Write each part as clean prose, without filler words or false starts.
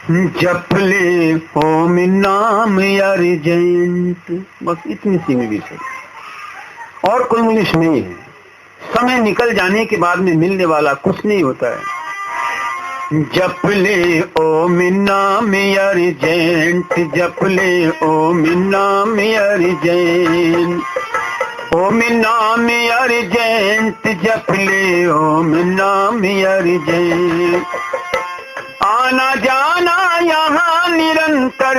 जप ले ओम नाम अर्जेंट। बस इतनी सी इंग्लिश है और कोई इंग्लिश नहीं है। समय निकल जाने के बाद में मिलने वाला कुछ नहीं होता है। जप ले ओम नाम अर्जेंट, जप ले ओम नाम अर्जेंट, ओम नाम अर्जेंट, जप ले ओम नाम अर्जेंट। आना जाना यहाँ निरंतर,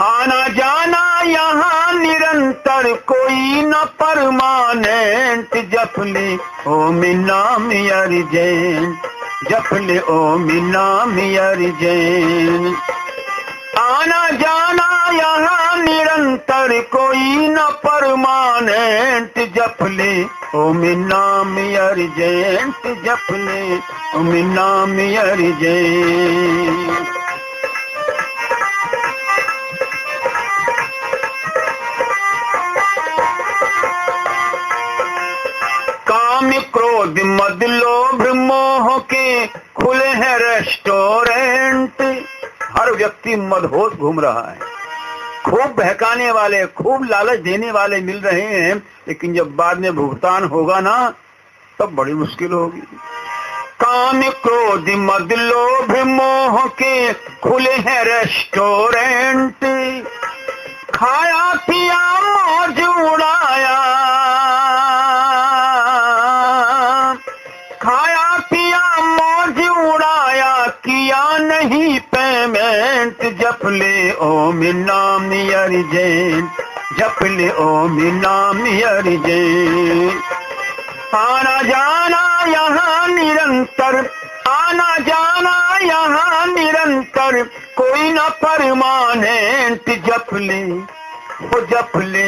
आना जाना यहाँ निरंतर, कोई न परमानेंट। जप ले ओम नाम अर्जेंट, जप ले ओम नाम अर्जेंट। आना जाना यहाँ निरंतर, कोई न परमानेंट। जप ले ओम नाम अर्जेंट, जप ले ओम नाम अर्जेंट। काम क्रोध मद लोभ मोह के खुले हैं रेस्टोरेंट। हर व्यक्ति मदहोश घूम रहा है, खूब बहकाने वाले, खूब लालच देने वाले मिल रहे हैं, लेकिन जब बाद में भुगतान होगा ना तब बड़ी मुश्किल होगी। काम क्रोध मद लोभ मोह के खुले हैं रेस्टोरेंट। खाया पिया मौज उड़ाया, खाया पिया मौज उड़ाया, किया नहीं पेमेंट। जप ले ओम नाम अर्जेंट, जप ले ओम नाम अर्जेंट। आना जाना यहाँ निरंतर, आना जाना यहाँ निरंतर, कोई न परमानेंट। जप ले वो जप ले,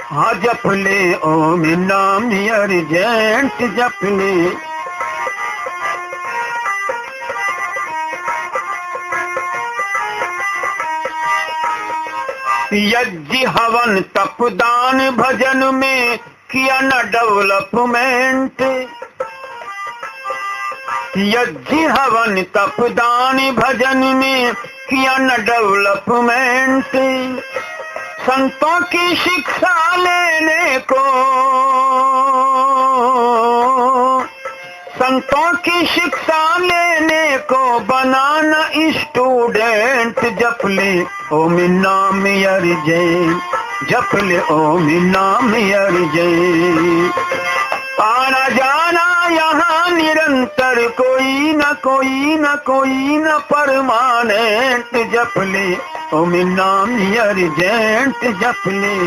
हाँ जप ले ओम नाम अर्जेंट, जप ले। यज्ञ हवन तप दान भजन में किया न डेवलपमेंट। यज्ञ हवन तप दान भजन में किया न डेवलपमेंट। संतों की शिक्षा लेने को, संतों की शिक्षा लेने को बनाना स्टूडेंट। जप ले ओम नाम अर्जेंट, जप ले ओम नाम अर्जेंट। आना जाना यहाँ निरंतर, कोई न कोई न कोई न परमानेंट। जप ले ओम नाम अर्जेंट, जप ले।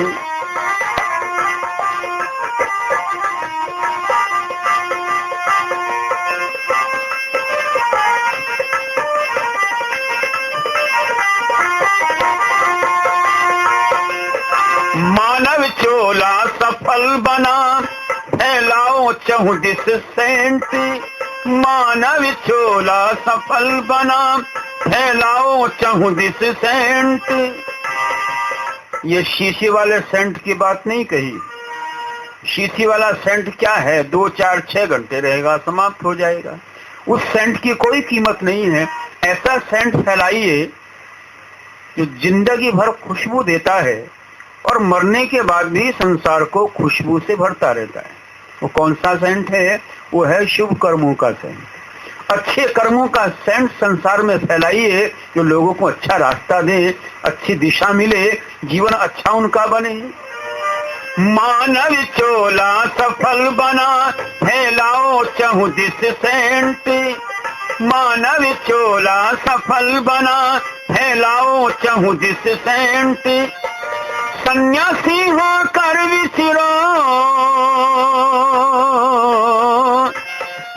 मानव चोला सफल बना, फैलाओ चहुदिस सेंट। मानव चोला सफल बना, फैलाओ चहुदिस सेंट। ये शीशी वाले सेंट की बात नहीं कही। शीशी वाला सेंट क्या है, 2 4 6 घंटे रहेगा, समाप्त हो जाएगा। उस सेंट की कोई कीमत नहीं है। ऐसा सेंट फैलाइए जो जिंदगी भर खुशबू देता है और मरने के बाद भी संसार को खुशबू से भरता रहता है। वो कौन सा सेंट है? वो है शुभ कर्मों का सेंट। अच्छे कर्मों का सेंट संसार में फैलाइए, जो लोगों को अच्छा रास्ता दे, अच्छी दिशा मिले, जीवन अच्छा उनका बने। मानव चोला सफल बना, फैलाओ चहुदिस सेंट। मानव चोला सफल बना, फैलाओ चहुदिस सेंट। सन्यासी होकर विचरो,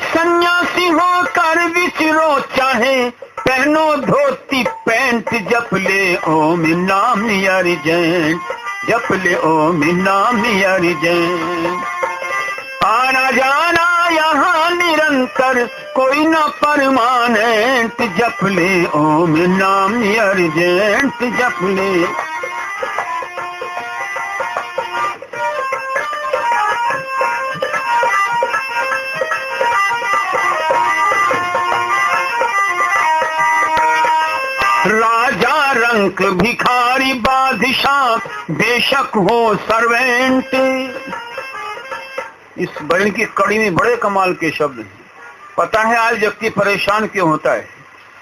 सन्यासी होकर विचरो, चाहे पहनो धोती पैंट। जप ले ओम नाम अर्जेंट, जप ले ओम नाम अर्जेंट। आना जाना यहाँ निरंतर, कोई न परमानेंट। जप ले ओम नाम अर्जेंट, जप ले। रंक भिखारी बादशाह बेशक हो सर्वेंट। इस बहन की कड़ी में बड़े कमाल के शब्द हैं। पता है आज व्यक्ति परेशान क्यों होता है,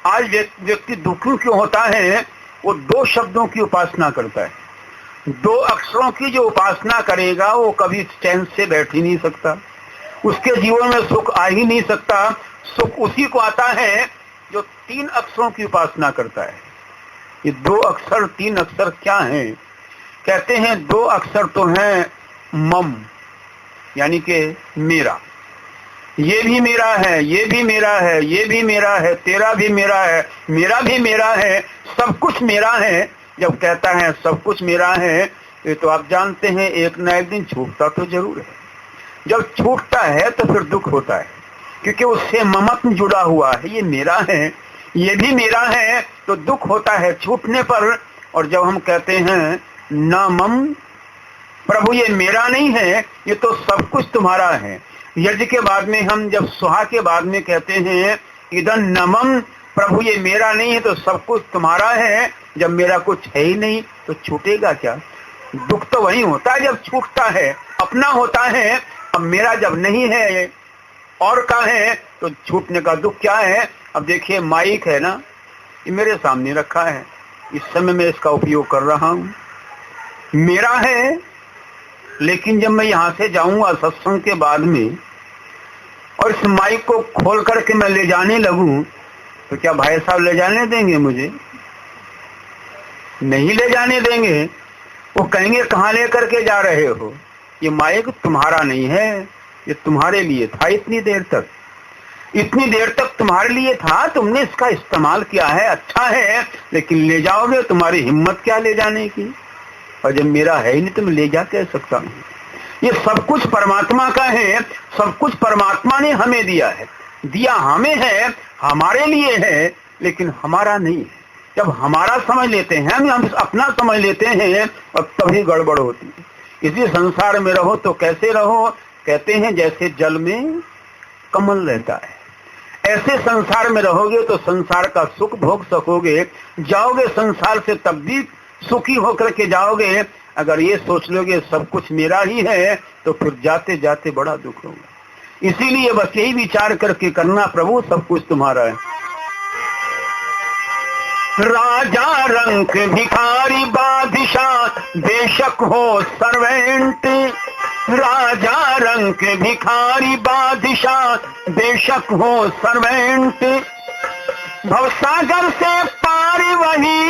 आज व्यक्ति दुखी क्यों होता है? वो दो शब्दों की उपासना करता है। दो अक्षरों की जो उपासना करेगा वो कभी चैन से बैठ ही नहीं सकता, उसके जीवन में सुख आ ही नहीं सकता। सुख उसी को आता है जो तीन अक्षरों की उपासना करता है। ये दो अक्षर तीन अक्षर क्या हैं? कहते हैं दो अक्षर तो हैं मम, यानी कि मेरा। ये भी मेरा है, ये भी मेरा है, ये भी मेरा है, तेरा भी मेरा है, मेरा भी मेरा है, सब कुछ मेरा है। जब कहता है सब कुछ मेरा है, ये तो आप जानते हैं एक न एक दिन छूटता तो जरूर है। जब छूटता है तो फिर दुख होता है, क्योंकि उससे ममत्व जुड़ा हुआ है। ये मेरा है, ये भी मेरा है, तो दुख होता है छूटने पर। और जब हम कहते हैं न मम, प्रभु ये मेरा नहीं है, ये तो सब कुछ तुम्हारा है। यज्ञ के बाद में हम जब सुहा के बाद में कहते हैं इदं नमम, प्रभु ये मेरा नहीं है तो सब कुछ तुम्हारा है। जब मेरा कुछ है ही नहीं तो छूटेगा क्या? दुख तो वही होता है जब छूटता है, अपना होता है। अब मेरा जब नहीं है और का है तो छूटने का दुख क्या है? अब देखिए माइक है ना, ये मेरे सामने रखा है, इस समय मैं इसका उपयोग कर रहा हूँ, मेरा है। लेकिन जब मैं यहाँ से जाऊंगा सत्संग के बाद में और इस माइक को खोल करके मैं ले जाने लगूं, तो क्या भाई साहब ले जाने देंगे? मुझे नहीं ले जाने देंगे। वो कहेंगे कहाँ लेकर के जा रहे हो? ये माइक तुम्हारा नहीं है, ये तुम्हारे लिए था इतनी देर तक, इतनी देर तक तुम्हारे लिए था, तुमने इसका इस्तेमाल किया है, अच्छा है, लेकिन ले जाओगे, तुम्हारी हिम्मत क्या ले जाने की? और जब मेरा है ही नहीं तो मैं ले जा कह सकता हूँ? ये सब कुछ परमात्मा का है, सब कुछ परमात्मा ने हमें दिया है, दिया हमें है, हमारे लिए है, लेकिन हमारा नहीं है। जब हमारा समझ लेते हैं, हम अपना समझ लेते हैं, और तभी गड़बड़ होती है। इसी संसार में रहो तो कैसे रहो? कहते हैं जैसे जल में कमल रहता है, ऐसे संसार में रहोगे तो संसार का सुख भोग सकोगे। जाओगे संसार से तब भी सुखी होकर के जाओगे। अगर ये सोच लोगे सब कुछ मेरा ही है तो फिर जाते जाते बड़ा दुख होगा। इसीलिए बस यही विचार करके करना, प्रभु सब कुछ तुम्हारा है। राजा रंक भिखारी बादशाह बेशक हो सर्वेंट, राजा रंक भिखारी बादशाह बेशक हो सर्वेंट। भवसागर से पार वही,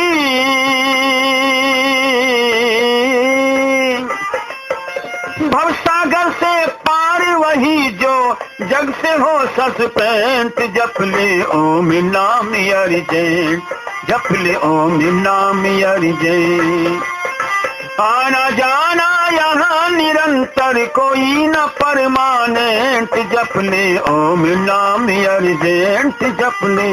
भवसागर से पार वही जो जग से हो सस्पेंट। जप ले ओम नाम अर्जेंट, जप ले ओम नाम अर्जेंट। आना जाना यहाँ निरंतर कोई न परमानेंट। जप ले ओम नाम अर्जेंट, जप ले।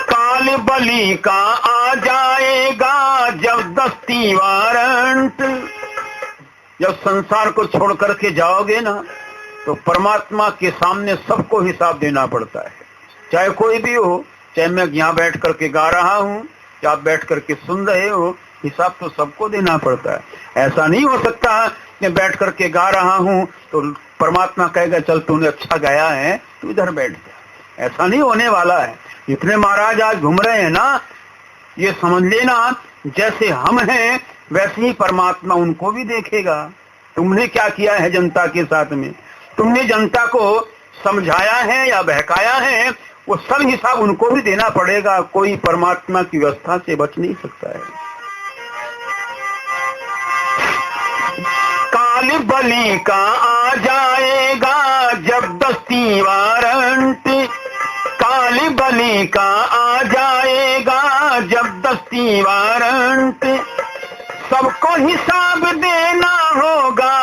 काल बलि का आ जाएगा जबरदस्ती वारंट। जब संसार को छोड़ करके जाओगे ना तो परमात्मा के सामने सबको हिसाब देना पड़ता है, चाहे कोई भी हो। चाहे मैं यहाँ बैठ करके गा रहा हूँ या आप बैठ करके सुन रहे हो, हिसाब तो सबको देना पड़ता है। ऐसा नहीं हो सकता कि बैठ करके गा रहा हूँ तो परमात्मा कहेगा चल तूने अच्छा गाया है तू इधर बैठ जा। ऐसा नहीं होने वाला है। इतने महाराज आज घूम रहे हैं ना, ये समझ लेना जैसे हम हैं वैसे ही परमात्मा उनको भी देखेगा। तुमने क्या किया है जनता के साथ में, तुमने जनता को समझाया है या बहकाया है, वो सब हिसाब उनको भी देना पड़ेगा। कोई परमात्मा की व्यवस्था से बच नहीं सकता है। काल बलि का आ जाएगा जबरदस्ती वारंट, काल बलि का आ जाएगा जबरदस्ती वारंट। सबको हिसाब देना होगा,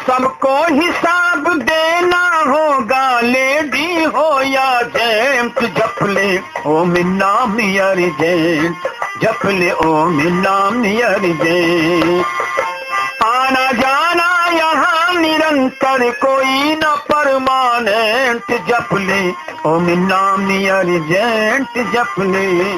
सबको हिसाब देना होगा। लेडी हो या जेंट, जप ले ओम नाम अर्जेंट, जप ले ओम नाम अर्जेंट। आना जाना यहाँ निरंतर, कोई न परमानेंट, जप ले ओम नाम अर्जेंट, जप ले।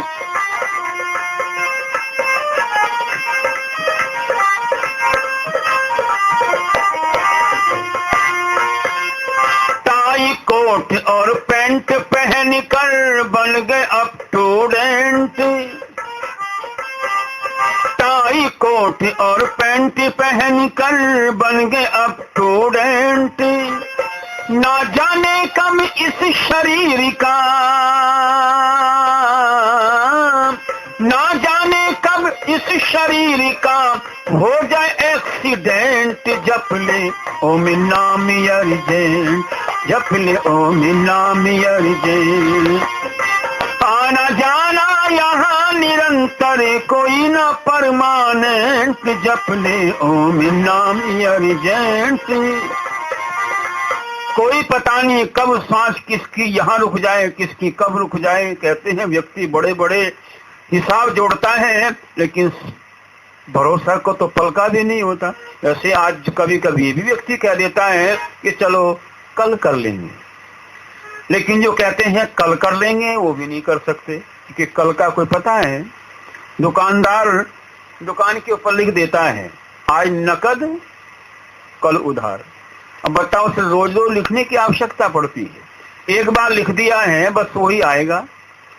टाई कोट और पैंट पहन कर बन गए अब स्टूडेंट, टाई कोट और पैंट पहन कर बन गए अब स्टूडेंट, ना जाने कब इस शरीर का, ना जाने कब इस शरीर का हो जाए एक्सीडेंट, जप ले ओम नाम अर्जेंट, जप ले ओम नाम अर्जेंट। आना जाना यहाँ निरंतर, कोई न परमानेंट, जप ले ओम नाम अर्जेंट। कोई पता नहीं कब सांस किसकी यहाँ रुक जाए, किसकी कब रुक जाए। कहते हैं व्यक्ति बड़े बड़े हिसाब जोड़ता है, लेकिन भरोसा को तो पलका भी नहीं होता। ऐसे आज कभी कभी भी व्यक्ति कह देता है कि चलो कल कर लेंगे, लेकिन जो कहते हैं कल कर लेंगे वो भी नहीं कर सकते, क्योंकि कल का कोई पता है। दुकानदार दुकान के ऊपर लिख देता है आज नकद कल उधार। अब बताओ, उसे रोज रोज लिखने की आवश्यकता पड़ती है। एक बार लिख दिया है बस वही आएगा,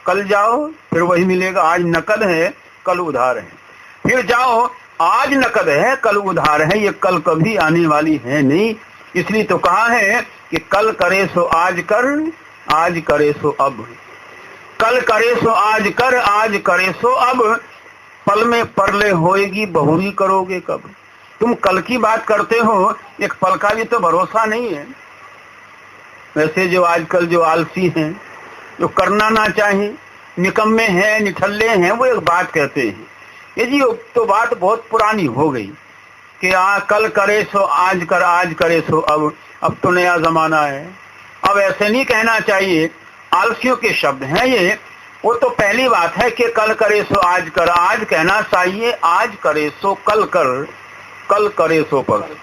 कल जाओ फिर वही मिलेगा। आज नकद है कल उधार है, फिर जाओ आज नकद है कल उधार है। ये कल कभी आने वाली है नहीं। इसलिए तो कहा है कि कल करे सो आज कर, आज करे सो अब। कल करे सो आज कर, आज करे सो अब। पल में परले होएगी बहुरी करोगे कब। तुम कल की बात करते हो, एक पल का भी तो भरोसा नहीं है। वैसे जो आजकल जो आलसी हैं, जो करना ना चाहे, निकम्मे हैं, निठल्ले हैं, वो एक बात कहते हैं। ये जी तो बात बहुत पुरानी हो गई कि कल करे सो आज कर, आज करे सो अब तो नया जमाना है। अब ऐसे नहीं कहना चाहिए, आलसियों के शब्द हैं ये। वो तो पहली बात है कि कल करे सो आज कर, आज कहना चाहिए आज करे सो कल कर, कल करे सो परसों।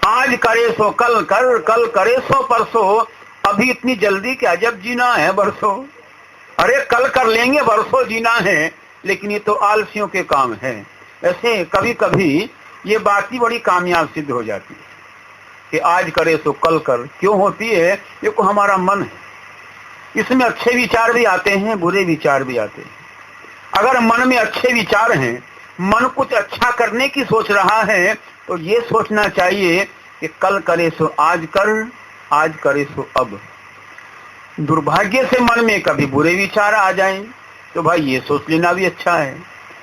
आज करे सो कल कर, कल करे सो परसों। अभी इतनी जल्दी क्या, जब जीना है बरसों। अरे कल कर लेंगे, बरसों जीना है, लेकिन ये तो आलसियों के काम है। ऐसे कभी कभी ये बात ही बड़ी कामयाब सिद्ध हो जाती है कि आज करे सो कल कर। क्यों होती है? ये को हमारा मन है, इसमें अच्छे विचार भी आते हैं, बुरे विचार भी आते हैं। अगर मन में अच्छे विचार हैं, मन कुछ अच्छा करने की सोच रहा है, तो ये सोचना चाहिए कि कल करे सो आज कर, आज करे सो अब। दुर्भाग्य से मन में कभी बुरे विचार आ जाएं, तो भाई ये सोच लेना भी अच्छा है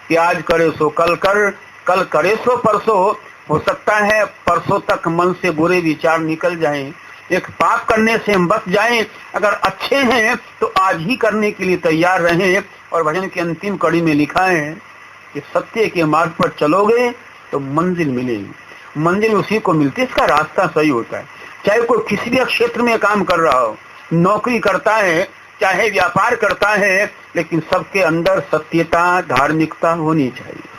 कि आज करे सो कल कर, कल करे सो परसों। हो सकता है परसों तक मन से बुरे विचार निकल जाएं, एक पाप करने से हम बच जाएं। अगर अच्छे हैं तो आज ही करने के लिए तैयार रहें। और भजन की अंतिम कड़ी में लिखा है कि सत्य के मार्ग पर चलोगे तो मंजिल मिलेगी। मंजिल उसी को मिलती है, इसका रास्ता सही होता है। चाहे कोई किसी भी क्षेत्र में काम कर रहा हो, नौकरी करता है, चाहे व्यापार करता है, लेकिन सबके अंदर सत्यता, धार्मिकता होनी चाहिए।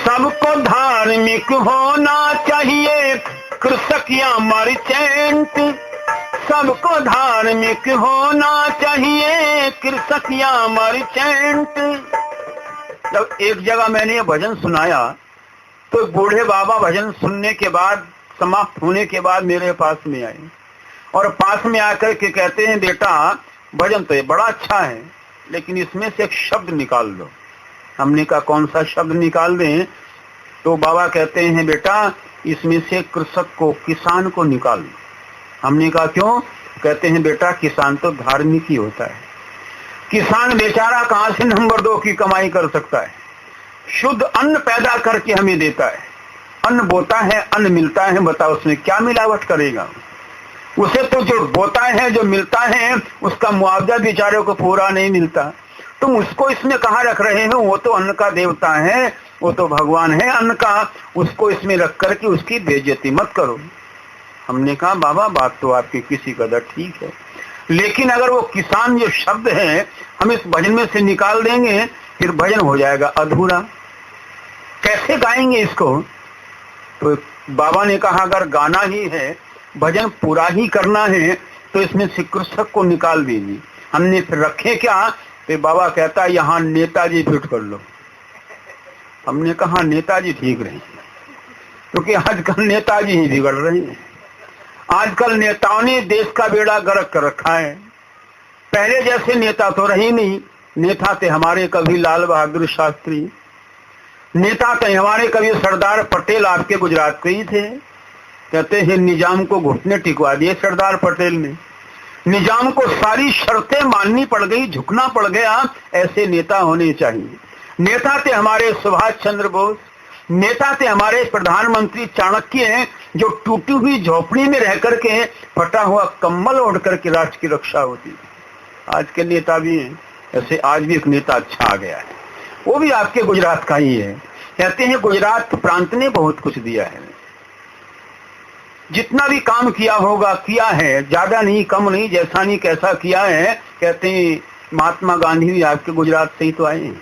सबको धार्मिक होना चाहिए, कृषक या मर्चेंट। सबको धार्मिक होना चाहिए, कृषक या मर्चेंट। जब एक जगह मैंने ये भजन सुनाया, तो बूढ़े बाबा भजन सुनने के बाद, समाप्त होने के बाद मेरे पास में आए और पास में आकर के कहते हैं, बेटा भजन तो ये बड़ा अच्छा है, लेकिन इसमें से एक शब्द निकाल दो। हमने कहा कौन सा शब्द निकाल दें? तो बाबा कहते हैं, बेटा इसमें से कृषक को, किसान को निकाल दो। हमने कहा क्यों? कहते हैं, बेटा किसान तो धार्मिक ही होता है। किसान बेचारा कहाँ से नंबर 2 की कमाई कर सकता है? शुद्ध अन्न पैदा करके हमें देता है। अन्न बोता है, अन्न मिलता है, बताओ उसमें क्या मिलावट करेगा? उसे तो जो बोता है, जो मिलता है, उसका मुआवजा बेचारे को पूरा नहीं मिलता। तुम उसको इसमें कहाँ रख रहे हो? वो तो अन्न का देवता है, वो तो भगवान है अन्न का। उसको इसमें रख करके उसकी बेइज्जती मत करो। हमने कहा बाबा बात तो आपकी किसी कदर ठीक है, लेकिन अगर वो किसान जो शब्द है हम इस भजन में से निकाल देंगे, फिर भजन हो जाएगा अधूरा। कैसे गाएंगे इसको? तो बाबा ने कहा अगर गाना ही है, भजन पूरा ही करना है, तो इसमें से कृषक को निकाल दीजिए। हमने फिर रखे क्या? तो बाबा कहता है यहाँ नेताजी फिट कर लो। हमने कहा नेताजी ठीक रहे, क्योंकि आजकल नेताजी ही बिगड़ रहे हैं। आजकल नेताओं ने देश का बेड़ा गर्क कर रखा है। पहले जैसे नेता तो रहे नहीं। नेता थे हमारे कभी लाल बहादुर शास्त्री, नेता थे हमारे कभी सरदार पटेल, आपके गुजरात के ही थे। कहते हैं निजाम को घुटने टिकवा दिए सरदार पटेल ने। निजाम को सारी शर्तें माननी पड़ गई, झुकना पड़ गया। ऐसे नेता होने चाहिए। नेता थे हमारे सुभाष चंद्र बोस, नेता थे हमारे प्रधानमंत्री चाणक्य, जो टूटी हुई झोपड़ी में रह करके फटा हुआ कंबल ओढ़ करके राष्ट्र की रक्षा होती। आज के नेता भी हैं ऐसे। आज भी एक नेता अच्छा आ गया है, वो भी आपके गुजरात का ही है। कहते हैं गुजरात प्रांत ने बहुत कुछ दिया है, जितना भी काम किया होगा किया है, ज्यादा नहीं कम नहीं, जैसा नहीं कैसा किया है। कहते हैं महात्मा गांधी भी आपके गुजरात से ही तो आए हैं।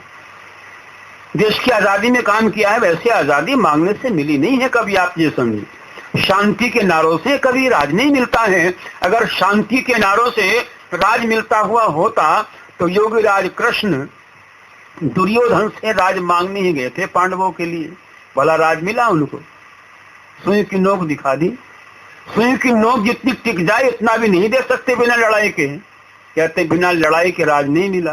देश की आजादी में काम किया है। वैसे आजादी मांगने से मिली नहीं है कभी, आप ये समझिए। शांति के नारों से कभी राज नहीं मिलता है। अगर शांति के नारों से राज मिलता हुआ होता तो योगीराज कृष्ण दुर्योधन से राज मांगने ही गए थे पांडवों के लिए। भला राज मिला उनको? सुई की नोक दिखा दी। सुई की नोक जितनी टिक जाए इतना भी नहीं दे सकते बिना लड़ाई के। कहते बिना लड़ाई के राज नहीं मिला।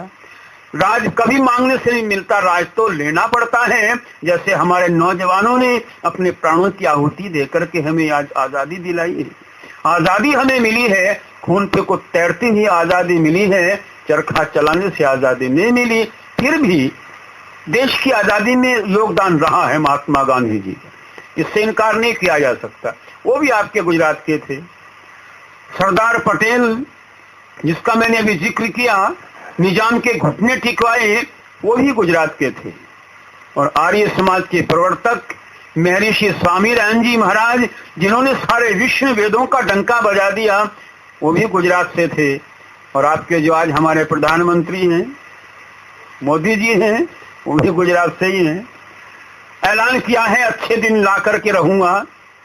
राज कभी मांगने से नहीं मिलता, राज तो लेना पड़ता है। जैसे हमारे नौजवानों ने अपने प्राणों की आहुति देकर के हमें आज आजादी दिलाई है। आजादी हमें मिली है, खून पे को तैरती हुई आजादी मिली है, चरखा चलाने से आजादी नहीं मिली। फिर भी देश की आजादी में योगदान रहा है महात्मा गांधी जी का, इससे इनकार नहीं किया जा सकता। वो भी आपके गुजरात के थे। सरदार पटेल, जिसका मैंने अभी जिक्र किया, निजाम के घुटने टिकवाए, वो भी गुजरात के थे। और आर्य समाज के प्रवर्तक महर्षि स्वामीनारायण जी महाराज, जिन्होंने सारे विश्व वेदों का डंका बजा दिया, वो भी गुजरात से थे। और आपके जो आज हमारे प्रधानमंत्री हैं मोदी जी हैं, वो भी गुजरात से ही हैं। ऐलान किया है अच्छे दिन ला करके रहूंगा।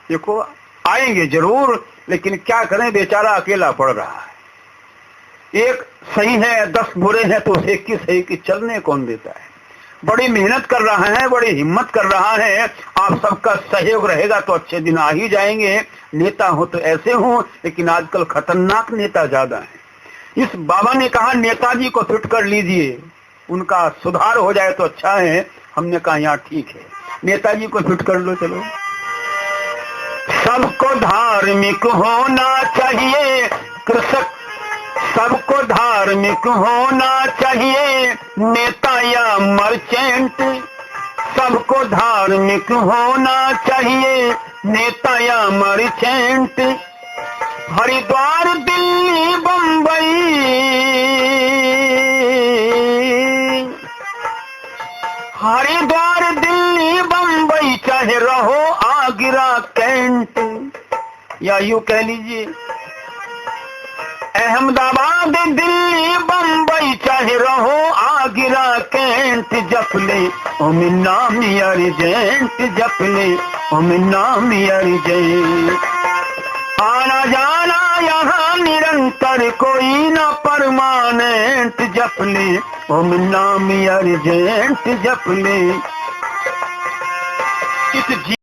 देखो आएंगे जरूर, लेकिन क्या करें, बेचारा अकेला पड़ रहा है। एक सही है 10 बुरे हैं तो उसे 21 सही की चलने कौन देता है। बड़ी मेहनत कर रहा है, बड़ी हिम्मत कर रहा है। आप सबका सहयोग रहेगा तो अच्छे दिन आ ही जाएंगे। नेता हो तो ऐसे हो, लेकिन आजकल खतरनाक नेता ज्यादा है। इस बाबा ने कहा नेताजी को फिट कर लीजिए, उनका सुधार हो जाए तो अच्छा है। हमने कहा यहाँ ठीक है, नेताजी को फिट कर लो। चलो, सबको धार्मिक होना चाहिए, कृषक सबको धार्मिक होना चाहिए, नेता या मर्चेंट सबको धार्मिक होना चाहिए, नेता या मर्चेंट। हरिद्वार दिल्ली बम्बई, हरिद्वार दिल्ली बम्बई, चाहे रहो आगरा कैंट, या यूं कह लीजिए अहमदाबाद दिल्ली बम्बई, चाहे रहो आगरा कैंट। जप ले ओम नामी अर्जेंट, जप ले ओम नामी अर्जेंट। आना जाना यहाँ निरंतर, कोई ना परमानेंट। जप ले ओम नामी अर्जेंट, जप ले। इस